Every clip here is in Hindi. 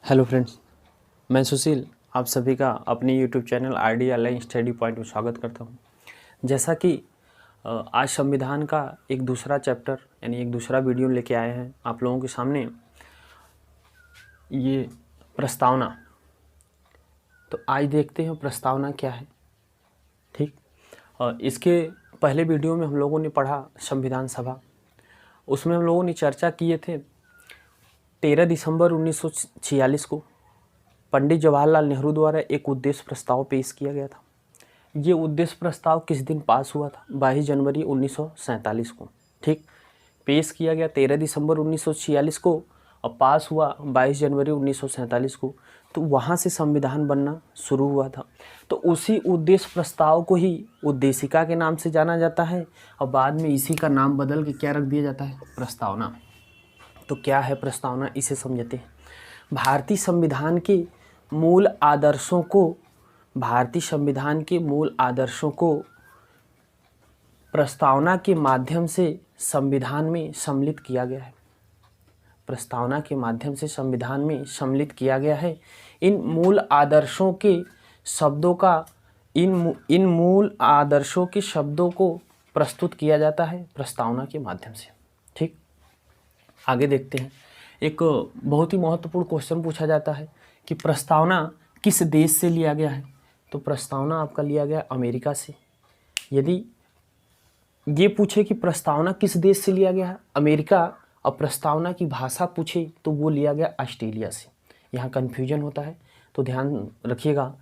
हेलो फ्रेंड्स, मैं सुशील आप सभी का अपनी YouTube channel RD online study point में स्वागत करता हूं। जैसा कि आज संविधान का एक दूसरा चैप्टर यानी एक दूसरा वीडियो लेके आए हैं आप लोगों के सामने, ये प्रस्तावना। तो आज देखते हैं प्रस्तावना क्या है। ठीक, इसके पहले वीडियो में हम लोगों ने पढ़ा संविधान सभा, उसमें हम लोगों ने चर्चा किए थे 13 दिसंबर 1946 को पंडित जवाहरलाल नेहरू द्वारा एक उद्देश्य प्रस्ताव पेश किया गया था। ये उद्देश्य प्रस्ताव किस दिन पास हुआ था? 22 जनवरी 1947 को। ठीक, पेश किया गया 13 दिसंबर 1946 को और पास हुआ 22 जनवरी 1947 को। तो वहाँ से संविधान बनना शुरू हुआ था। तो उसी उद्देश्य प्रस्ताव को ही उद्देशिका के नाम से जाना जाता है और बाद में इसी का नाम बदल के क्या रख दिया जाता है? प्रस्तावना। तो क्या है प्रस्तावना, इसे समझते हैं। भारतीय संविधान के मूल आदर्शों को प्रस्तावना के माध्यम से संविधान में सम्मिलित किया गया है। प्रस्तावना के माध्यम से संविधान में सम्मिलित किया गया है। इन मूल आदर्शों के शब्दों को प्रस्तुत किया जाता है प्रस्तावना के माध्यम से। ठीक, आगे देखते हैं। एक बहुत ही महत्वपूर्ण क्वेश्चन पूछा जाता है कि प्रस्तावना किस देश से लिया गया है? तो प्रस्तावना आपका लिया गया अमेरिका से। यदि ये पूछे कि प्रस्तावना किस देश से लिया गया है, अमेरिका, और प्रस्तावना की भाषा पूछे तो वो लिया गया ऑस्ट्रेलिया से। यहाँ कन्फ्यूजन होता है, तो ध्यान रखिएगा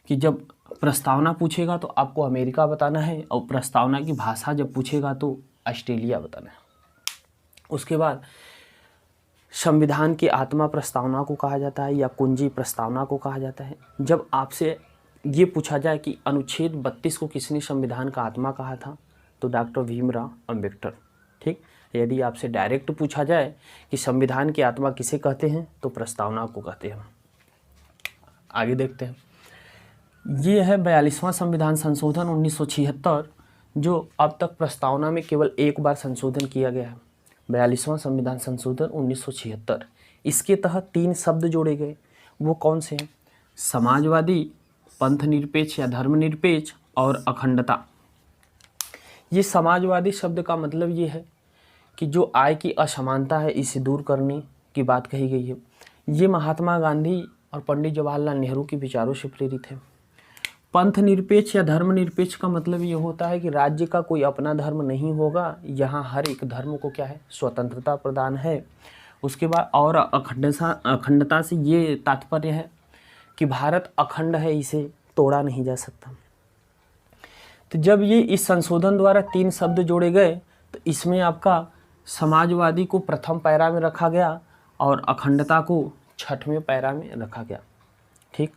कि जब प्रस्तावना पूछेगा तो आपको अमेरिका बताना है और प्रस्तावना की भाषा जब पूछेगा तो ऑस्ट्रेलिया बताना है। उसके बाद संविधान की आत्मा प्रस्तावना को कहा जाता है या कुंजी प्रस्तावना को कहा जाता है। जब आपसे ये पूछा जाए कि अनुच्छेद 32 को किसने संविधान का आत्मा कहा था, तो डॉक्टर भीमराव अंबेडकर। ठीक, यदि आपसे डायरेक्ट पूछा जाए कि संविधान की आत्मा किसे कहते हैं, तो प्रस्तावना को कहते हैं। आगे देखते हैं। ये है 42वां संविधान संशोधन 1976, जो अब तक प्रस्तावना में केवल एक बार संशोधन किया गया है। 42वां संविधान संशोधन 1976। इसके तहत 3 शब्द जोड़े गए। वो कौन से हैं? समाजवादी, पंथनिरपेक्ष या धर्मनिरपेक्ष और अखंडता। ये समाजवादी शब्द का मतलब ये है कि जो आय की असमानता है इसे दूर करने की बात कही गई है। ये महात्मा गांधी और पंडित जवाहरलाल नेहरू के विचारों से प्रेरित है। पंथ निरपेक्ष या धर्मनिरपेक्ष का मतलब ये होता है कि राज्य का कोई अपना धर्म नहीं होगा, यहाँ हर एक धर्म को क्या है? स्वतंत्रता प्रदान है। उसके बाद और अखंडता से ये तात्पर्य है कि भारत अखंड है, इसे तोड़ा नहीं जा सकता। तो जब ये इस संशोधन द्वारा 3 शब्द जोड़े गए तो इसमें आपका समाजवादी को प्रथम पैरा में रखा गया और अखंडता को 6वें पैरा में रखा गया। ठीक,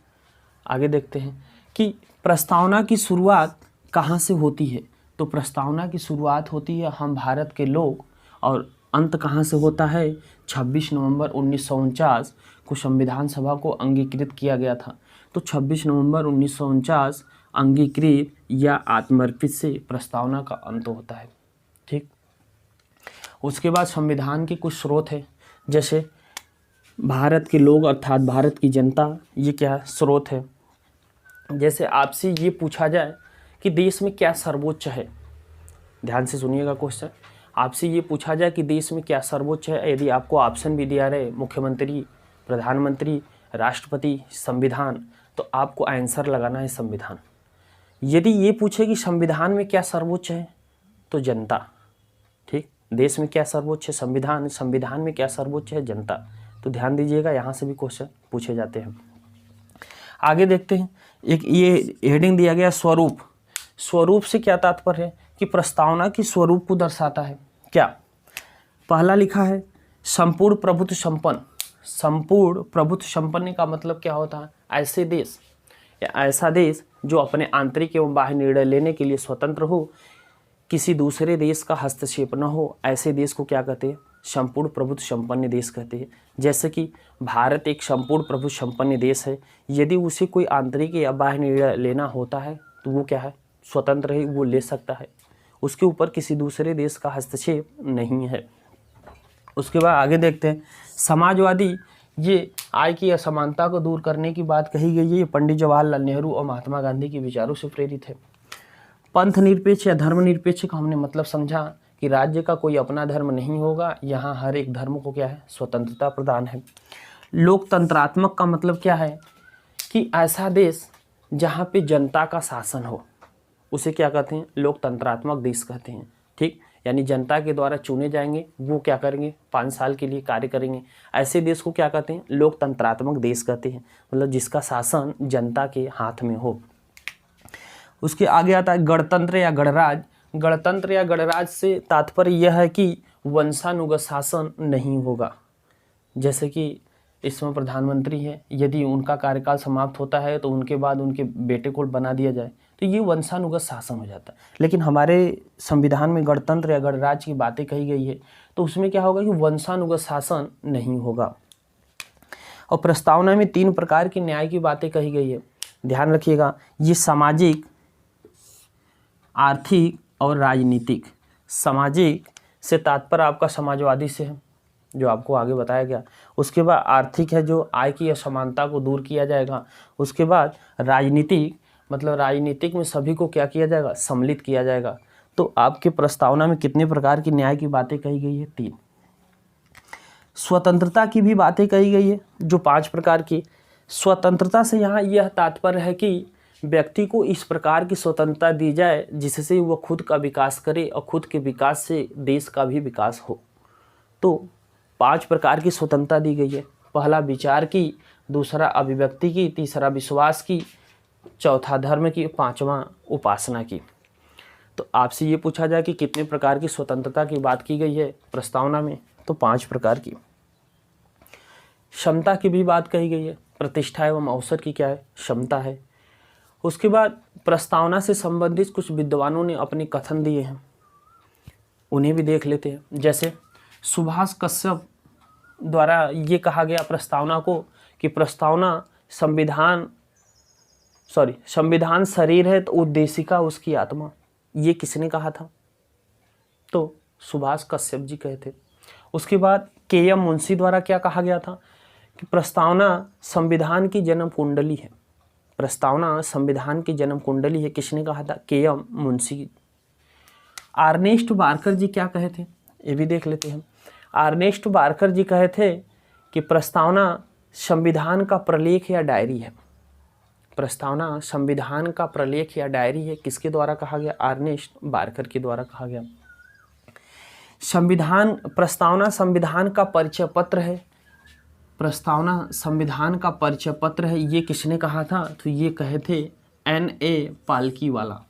आगे देखते हैं कि प्रस्तावना की शुरुआत कहाँ से होती है। तो प्रस्तावना की शुरुआत होती है हम भारत के लोग, और अंत कहाँ से होता है? 26 नवंबर 1949 को संविधान सभा को अंगीकृत किया गया था। तो 26 नवंबर 1949 अंगीकृत या आत्मर्पित से प्रस्तावना का अंत होता है। ठीक, उसके बाद संविधान के कुछ स्रोत हैं, जैसे भारत के लोग अर्थात भारत की जनता, ये क्या स्रोत है? जैसे आपसे ये पूछा जाए कि देश में क्या सर्वोच्च है, ध्यान से सुनिएगा क्वेश्चन। आपसे ये पूछा जाए कि देश में क्या सर्वोच्च है, यदि आपको ऑप्शन भी दिया रहे मुख्यमंत्री, प्रधानमंत्री, राष्ट्रपति, संविधान, तो आपको आंसर लगाना है संविधान। यदि ये पूछे कि संविधान में क्या सर्वोच्च है, तो जनता। ठीक, देश में क्या सर्वोच्च है? संविधान। संविधान में क्या सर्वोच्च है? जनता। तो ध्यान दीजिएगा, यहाँ से भी क्वेश्चन पूछे जाते हैं। आगे देखते हैं। एक ये हेडिंग दिया गया स्वरूप। स्वरूप से क्या तात्पर्य है? कि प्रस्तावना की स्वरूप को दर्शाता है। क्या? पहला लिखा है संपूर्ण प्रभुत्व संपन्न। संपूर्ण प्रभुत्व संपन्न का मतलब क्या होता है? ऐसे देश या ऐसा देश जो अपने आंतरिक एवं बाह्य निर्णय लेने के लिए स्वतंत्र हो, किसी दूसरे देश का हस्तक्षेप न हो, ऐसे देश को क्या कहते हैं? संपूर्ण प्रभुत्व संपन्न देश कहते हैं। जैसे कि भारत एक संपूर्ण प्रभुत्व संपन्न देश है, यदि उसे कोई आंतरिक या बाह्य निर्णय लेना होता है तो वो क्या है? स्वतंत्र है, वो ले सकता है, उसके ऊपर किसी दूसरे देश का हस्तक्षेप नहीं है। उसके बाद आगे देखते हैं समाजवादी। ये आय की असमानता को दूर करने की बात कही गई है। ये पंडित जवाहरलाल नेहरू और महात्मा गांधी के विचारों से प्रेरित है। पंथ निरपेक्ष या धर्म निरपेक्ष का हमने मतलब समझा कि राज्य का कोई अपना धर्म नहीं होगा, यहाँ हर एक धर्म को क्या है, स्वतंत्रता प्रदान है। लोकतंत्रात्मक का मतलब क्या है कि ऐसा देश जहाँ पे जनता का शासन हो, उसे क्या कहते हैं, लोकतंत्रात्मक देश कहते हैं। ठीक, यानी जनता के द्वारा चुने जाएंगे, वो क्या करेंगे, 5 साल के लिए कार्य करेंगे। ऐसे देश को क्या कहते हैं, लोकतंत्रात्मक देश कहते हैं, मतलब जिसका शासन जनता के हाथ में हो। उसके आगे आता है गणतंत्र या गणराज। गणतंत्र या गणराज से तात्पर्य यह है कि वंशानुगत शासन नहीं होगा। जैसे कि इसमें प्रधानमंत्री है, यदि उनका कार्यकाल समाप्त होता है तो उनके बाद उनके बेटे को बना दिया जाए, तो ये वंशानुगत शासन हो जाता है। लेकिन हमारे संविधान में गणतंत्र या गणराज की बातें कही गई है, तो उसमें क्या होगा कि वंशानुगत शासन नहीं होगा। और प्रस्तावना में 3 प्रकार की न्याय की बातें कही गई है, ध्यान रखिएगा। ये सामाजिक, आर्थिक और राजनीतिक। सामाजिक से तात्पर्य आपका समाजवादी से है, जो आपको आगे बताया गया। उसके बाद आर्थिक है, जो आय की असमानता को दूर किया जाएगा। उसके बाद राजनीतिक, मतलब राजनीतिक में सभी को क्या किया जाएगा, सम्मिलित किया जाएगा। तो आपके प्रस्तावना में कितने प्रकार की न्याय की बातें कही गई है, 3। स्वतंत्रता की भी बातें कही गई है, जो 5 प्रकार की। स्वतंत्रता से यहाँ यह तात्पर्य है कि व्यक्ति को इस प्रकार की स्वतंत्रता दी जाए जिससे वह खुद का विकास करे और खुद के विकास से देश का भी विकास हो। तो 5 प्रकार की स्वतंत्रता दी गई है। पहला विचार की, दूसरा अभिव्यक्ति की, तीसरा विश्वास की, चौथा धर्म की, 5वां उपासना की। तो आपसे ये पूछा जाए कि कितने प्रकार की स्वतंत्रता की बात की गई है प्रस्तावना में, तो 5 प्रकार की। क्षमता की भी बात कही गई है, प्रतिष्ठा एवं अवसर की क्या है, क्षमता है। उसके बाद प्रस्तावना से संबंधित कुछ विद्वानों ने अपने कथन दिए हैं, उन्हें भी देख लेते हैं। जैसे सुभाष कश्यप द्वारा ये कहा गया प्रस्तावना को कि प्रस्तावना संविधान शरीर है तो उद्देशिका उसकी आत्मा। ये किसने कहा था, तो सुभाष कश्यप जी कहे थे। उसके बाद के.एम. मुंशी द्वारा क्या कहा गया था कि प्रस्तावना संविधान की जन्म कुंडली है। प्रस्तावना संविधान की जन्म कुंडली है, किसने कहा था, के.एम. मुंशी। अर्नेस्ट बार्कर जी क्या कहे थे, ये भी देख लेते हैं। अर्नेस्ट बार्कर जी कहे थे कि प्रस्तावना संविधान का प्रलेख या डायरी है। प्रस्तावना संविधान का प्रलेख या डायरी है, किसके द्वारा कहा गया, अर्नेस्ट बार्कर के द्वारा कहा गया। प्रस्तावना संविधान का परिचय पत्र है। प्रस्तावना संविधान का परिचय पत्र है, ये किसने कहा था, तो ये कहे थे N.A. पालकी वाला।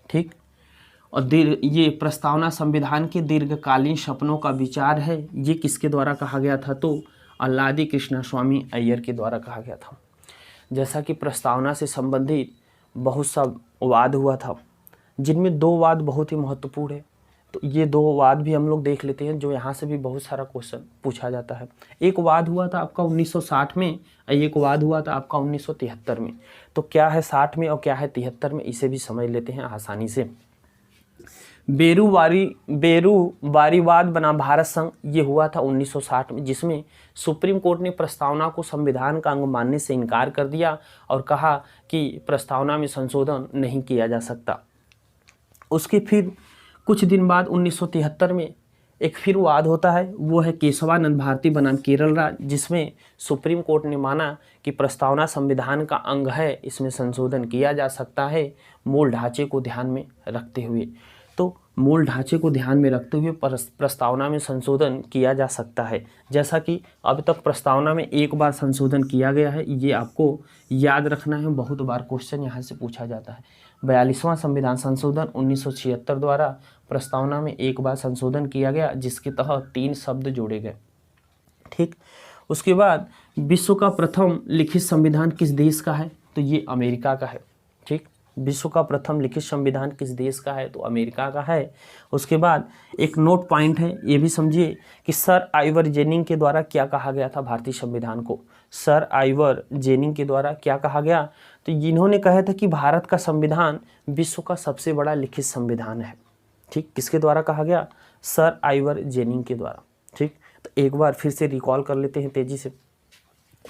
ठीक, और ये प्रस्तावना संविधान के दीर्घकालीन सपनों का विचार है, ये किसके द्वारा कहा गया था, तो अल्लादी कृष्णस्वामी अय्यर के द्वारा कहा गया था। जैसा कि प्रस्तावना से संबंधित बहुत सा वाद हुआ था, जिनमें 2 वाद बहुत ही महत्वपूर्ण है, तो ये 2 वाद भी हम लोग देख लेते हैं, जो यहाँ से भी बहुत सारा क्वेश्चन पूछा जाता है। एक वाद हुआ था आपका 1960 में, एक वाद हुआ था आपका 1973 में। तो क्या है 60 में और क्या है 73 में, इसे भी समझ लेते हैं आसानी से। बेरूवारीवाद बना भारत संघ, ये हुआ था 1960 में, जिसमें सुप्रीम कोर्ट ने प्रस्तावना को संविधान का अंग मानने से इनकार कर दिया और कहा कि प्रस्तावना में संशोधन नहीं किया जा सकता। उसके फिर कुछ दिन बाद 1973 में एक फिर वाद होता है, वो है केशवानंद भारती बनाम केरल राज्य, जिसमें सुप्रीम कोर्ट ने माना कि प्रस्तावना संविधान का अंग है, इसमें संशोधन किया जा सकता है मूल ढांचे को ध्यान में रखते हुए। तो मूल ढांचे को ध्यान में रखते हुए प्रस्तावना में संशोधन किया जा सकता है। जैसा कि अब तक प्रस्तावना में 1 बार संशोधन किया गया है, ये आपको याद रखना है, बहुत बार क्वेश्चन यहाँ से पूछा जाता है। 42वां संविधान संशोधन 1976 द्वारा प्रस्तावना में 1 बार संशोधन किया गया, जिसके तहत 3 शब्द जोड़े गए। ठीक, उसके बाद विश्व का प्रथम लिखित संविधान किस देश का है, तो ये अमेरिका का है। ठीक, विश्व का प्रथम लिखित संविधान किस देश का है, तो अमेरिका का है। उसके बाद एक नोट पॉइंट है, ये भी समझिए कि सर आइवर जेनिंग के द्वारा क्या कहा गया था भारतीय संविधान को। सर आइवर जेनिंग के द्वारा क्या कहा गया, तो इन्होंने कहा था कि भारत का संविधान विश्व का सबसे बड़ा लिखित संविधान है। ठीक, किसके द्वारा कहा गया, सर आइवर जेनिंग के द्वारा। ठीक, तो एक बार फिर से रिकॉल कर लेते हैं तेजी से।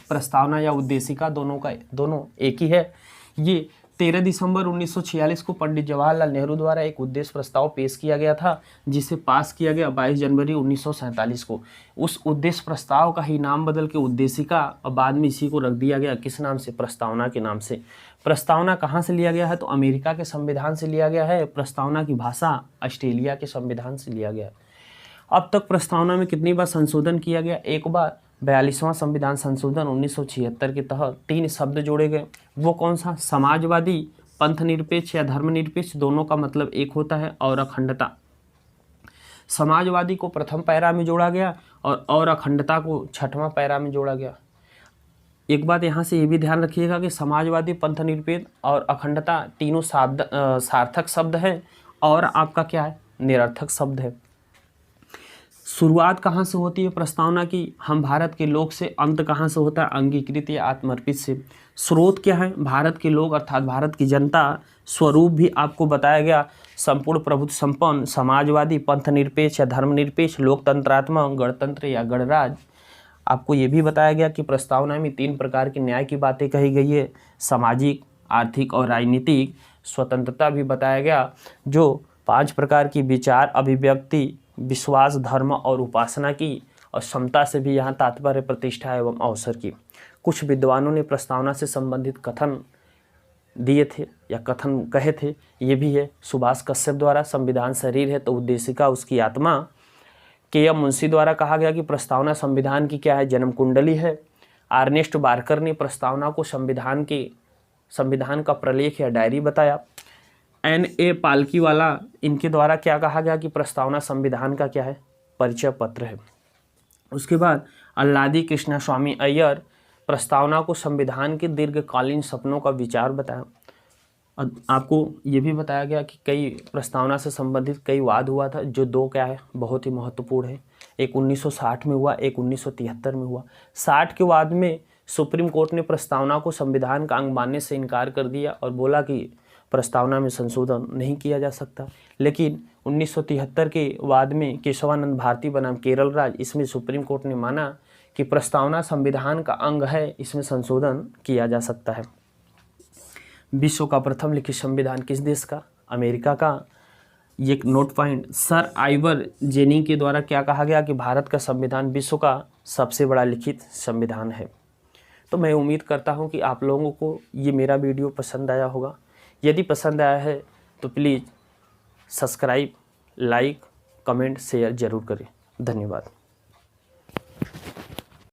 प्रस्तावना या उद्देशिका दोनों एक ही है। ये 13 दिसंबर 1946 को पंडित जवाहरलाल नेहरू द्वारा एक उद्देश्य प्रस्ताव पेश किया गया था, जिसे पास किया गया 22 जनवरी 1947 को। उस उद्देश्य प्रस्ताव का ही नाम बदल के उद्देशिका और बाद में इसी को रख दिया गया, किस नाम से? प्रस्तावना के नाम से। प्रस्तावना कहाँ से लिया गया है? तो अमेरिका के संविधान से लिया गया है। प्रस्तावना की भाषा ऑस्ट्रेलिया के संविधान से लिया गया है। अब तक प्रस्तावना में कितनी बार संशोधन किया गया? एक बार। 42वां संविधान संशोधन 1976 के तहत 3 शब्द जोड़े गए। वो कौन सा? समाजवादी, पंथनिरपेक्ष या धर्मनिरपेक्ष, दोनों का मतलब एक होता है, और अखंडता। समाजवादी को प्रथम पैरा में जोड़ा गया और अखंडता को 6वां पैरा में जोड़ा गया। एक बात यहाँ से ये भी ध्यान रखिएगा कि समाजवादी, पंथनिरपेक्ष और अखंडता तीनों सार्थक शब्द हैं, और आपका क्या है? निरर्थक शब्द है। शुरुआत कहाँ से होती है प्रस्तावना की? हम भारत के लोग से। अंत कहाँ से होता है? अंगीकृत या आत्मर्पित से। स्रोत क्या है? भारत के लोग अर्थात भारत की जनता। स्वरूप भी आपको बताया गया, संपूर्ण प्रभुत्व संपन्न, समाजवादी, पंथनिरपेक्ष या धर्मनिरपेक्ष, लोकतंत्रात्मक, गणतंत्र या गणराज। आपको ये भी बताया गया कि प्रस्तावना में 3 प्रकार के न्याय की बातें कही गई है, सामाजिक, आर्थिक और राजनीतिक। स्वतंत्रता भी बताया गया, जो 5 प्रकार की विचार, अभिव्यक्ति, विश्वास, धर्म और उपासना की, और समता से भी यहाँ तात्पर्य प्रतिष्ठा एवं अवसर की। कुछ विद्वानों ने प्रस्तावना से संबंधित कथन दिए थे या कथन कहे थे, ये भी है। सुभाष कश्यप द्वारा संविधान शरीर है तो उद्देशिका उसकी आत्मा। के.एम. मुंशी द्वारा कहा गया कि प्रस्तावना संविधान की क्या है? जन्म कुंडली है। अर्नेस्ट बार्कर ने प्रस्तावना को संविधान का प्रलेख या डायरी बताया। N.A. पालकीवाला, इनके द्वारा क्या कहा गया कि प्रस्तावना संविधान का क्या है? परिचय पत्र है। उसके बाद अल्लादी कृष्णा स्वामी अय्यर प्रस्तावना को संविधान के दीर्घकालीन सपनों का विचार बताया। आपको ये भी बताया गया कि कई प्रस्तावना से संबंधित कई वाद हुआ था, जो 2 क्या है? बहुत ही महत्वपूर्ण है। एक 1960 में हुआ, एक 1973 में हुआ। 60 के वाद में सुप्रीम कोर्ट ने प्रस्तावना को संविधान का अंग मानने से इनकार कर दिया और बोला कि प्रस्तावना में संशोधन नहीं किया जा सकता। लेकिन 1973 के वाद में केशवानंद भारती बनाम केरल राज्य, इसमें सुप्रीम कोर्ट ने माना कि प्रस्तावना संविधान का अंग है, इसमें संशोधन किया जा सकता है। विश्व का प्रथम लिखित संविधान किस देश का? अमेरिका का। ये एक note point, sir Ivoire jenny के द्वारा क्या कहा गया कि भारत का संविधान विश्व का सबसे बड़ा लिखित संविधान है। तो मैं उम्मीद करता हूँ कि आप लोगों को ये मेरा वीडियो पसंद आया होगा। यदि पसंद आया है तो please subscribe, like, comment, share ज़रूर करें। धन्यवाद।